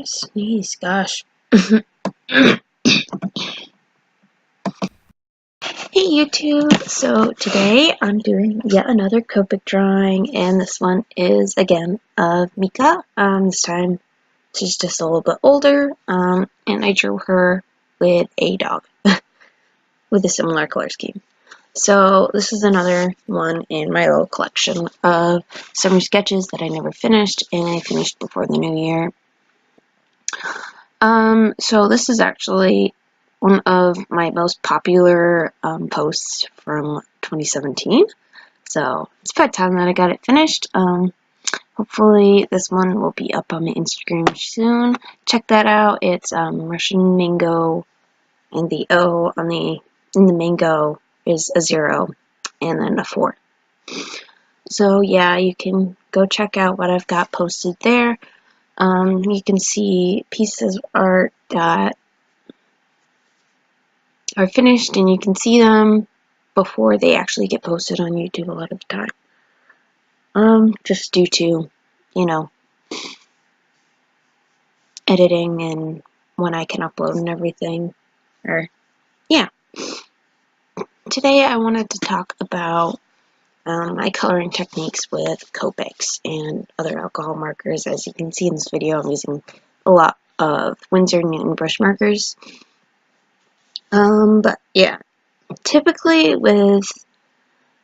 Sneeze, gosh. Hey YouTube! So today I'm doing yet another Copic drawing, and this one is again of Mika. This time she's just a little bit older, and I drew her with a dog with a similar color scheme. So this is another one in my little collection of summer sketches that I never finished, and I finished before the new year. So this is actually one of my most popular posts from 2017. So it's about time that I got it finished. Hopefully this one will be up on my Instagram soon. Check that out. It's Russian mango, and the O on in the mango is a 0 and then a 4. So yeah, you can go check out what I've got posted there. You can see pieces of art that are finished, and you can see them before they actually get posted on YouTube a lot of the time. Just due to, you know, editing and when I can upload and everything. Yeah. Today I wanted to talk about my coloring techniques with Copics and other alcohol markers. As you can see in this video, I'm using a lot of Winsor & Newton brush markers. But yeah, typically with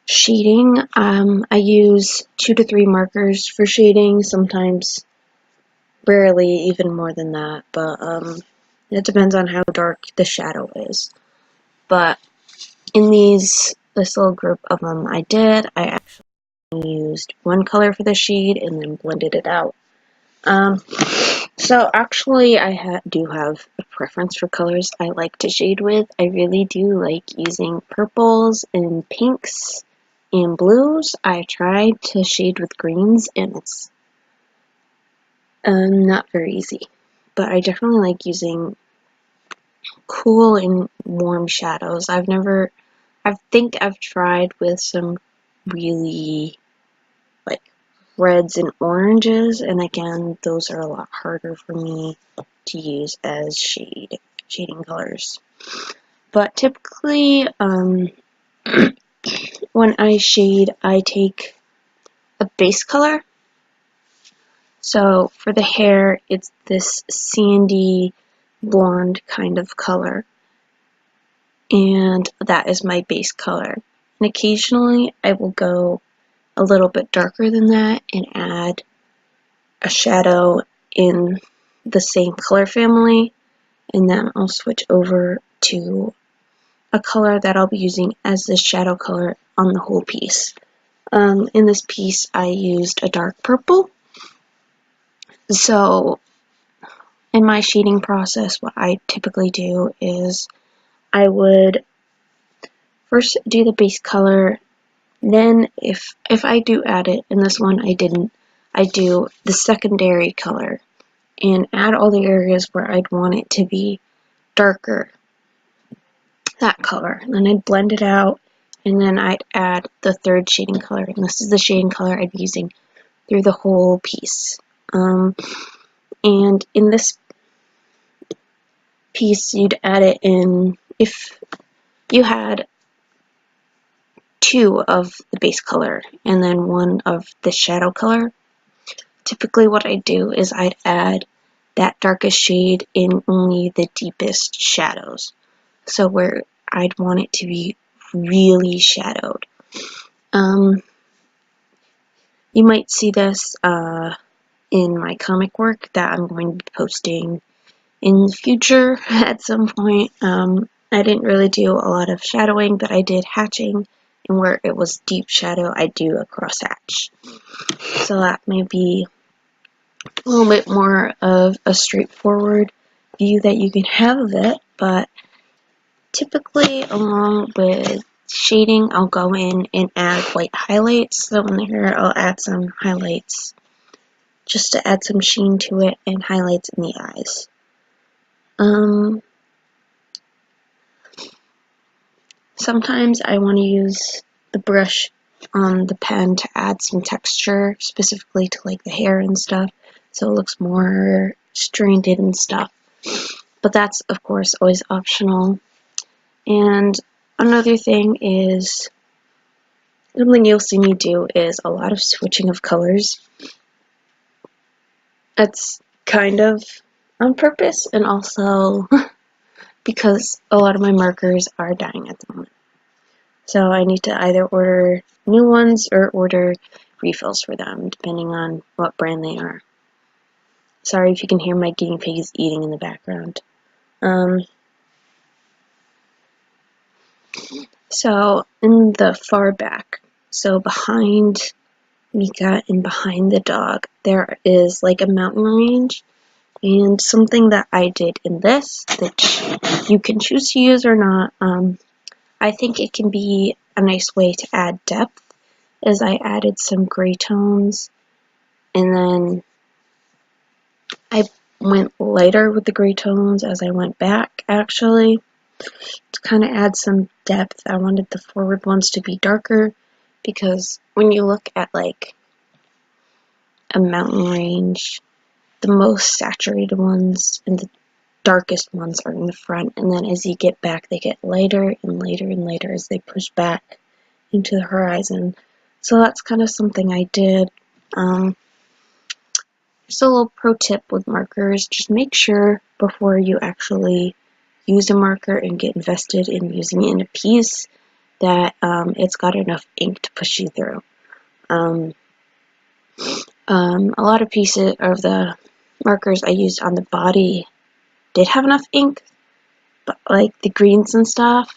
shading, I use 2 to 3 markers for shading, sometimes rarely even more than that, but it depends on how dark the shadow is. But in this little group of them I actually used one color for the shade and then blended it out. So actually I do have a preference for colors I like to shade with. I really do like using purples and pinks and blues. I tried to shade with greens and it's not very easy, but I definitely like using cool and warm shadows. I think I've tried with some really like reds and oranges, and again, those are a lot harder for me to use as shading colors. But typically, when I shade, I take a base color. So for the hair, it's this sandy blonde kind of color, and that is my base color. And occasionally I will go a little bit darker than that and add a shadow in the same color family, and then I'll switch over to a color that I'll be using as the shadow color on the whole piece. In this piece I used a dark purple. So in my shading process, what I typically do is I would first do the base color, then if I do add it, and this one I didn't, I do the secondary color and add all the areas where I'd want it to be darker, that color. And then I'd blend it out, and then I'd add the third shading color, and this is the shading color I'd be using through the whole piece. And in this piece, you'd add it in, if you had 2 of the base color and then 1 of the shadow color, typically what I'd do is I'd add that darkest shade in only the deepest shadows. So where I'd want it to be really shadowed. You might see this in my comic work that I'm going to be posting in the future at some point. I didn't really do a lot of shadowing, but I did hatching, and where it was deep shadow, I do a cross hatch. So that may be a little bit more of a straightforward view that you can have of it, but typically along with shading, I'll go in and add white highlights. So in the hair, I'll add some highlights just to add some sheen to it, and highlights in the eyes. Sometimes I want to use the brush on the pen to add some texture, specifically to like the hair and stuff, so it looks more strained it and stuff. But that's, of course, always optional. And another thing is, something you'll see me do is a lot of switching of colors. That's kind of on purpose, and also because a lot of my markers are dying at the moment. So I need to either order new ones or order refills for them, depending on what brand they are. Sorry if you can hear my guinea pigs eating in the background. So in the far back, so behind Mika and behind the dog, there is like a mountain range. And something that I did in this, that you can choose to use or not, I think it can be a nice way to add depth, is I added some gray tones, and then I went lighter with the gray tones as I went back, actually, to kind of add some depth. I wanted the forward ones to be darker, because when you look at like a mountain range, the most saturated ones and the darkest ones are in the front, and then as you get back, they get lighter and lighter and lighter as they push back into the horizon. So that's kind of something I did. Just a little pro tip with markers, just make sure before you actually use a marker and get invested in using it in a piece that it's got enough ink to push you through. A lot of pieces of the markers I used on the body did have enough ink, but like the greens and stuff,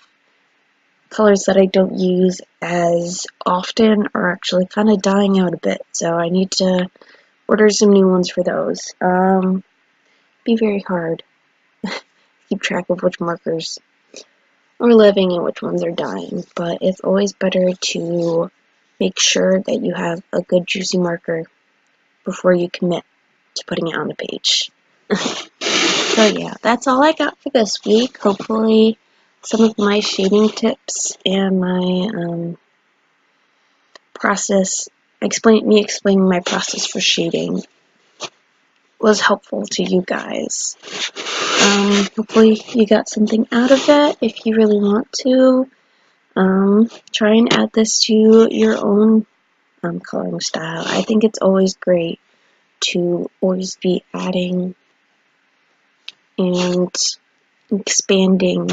colors that I don't use as often, are actually kind of dying out a bit, so I need to order some new ones for those. Be very hard to keep track of which markers are living and which ones are dying, but it's always better to make sure that you have a good juicy marker before you commit to putting it on the page. So yeah, that's all I got for this week. Hopefully some of my shading tips and my process, explaining my process for shading was helpful to you guys. Hopefully you got something out of it. If you really want to, try and add this to your own coloring style. I think it's always great to always be adding and expanding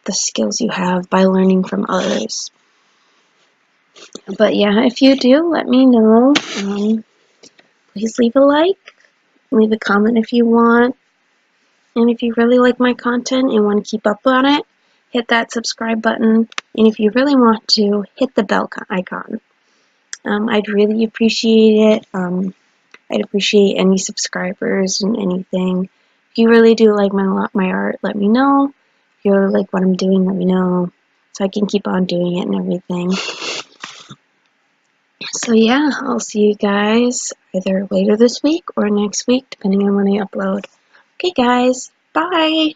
the skills you have by learning from others. But yeah, if you do, let me know. Please leave a like, leave a comment if you want, and if you really like my content and want to keep up on it, hit that subscribe button, and if you really want to, hit the bell icon. I'd really appreciate it. I'd appreciate any subscribers and anything. If you really do like my art, let me know. If you really like what I'm doing, let me know, so I can keep on doing it and everything. So yeah, I'll see you guys either later this week or next week, depending on when I upload. Okay guys, bye!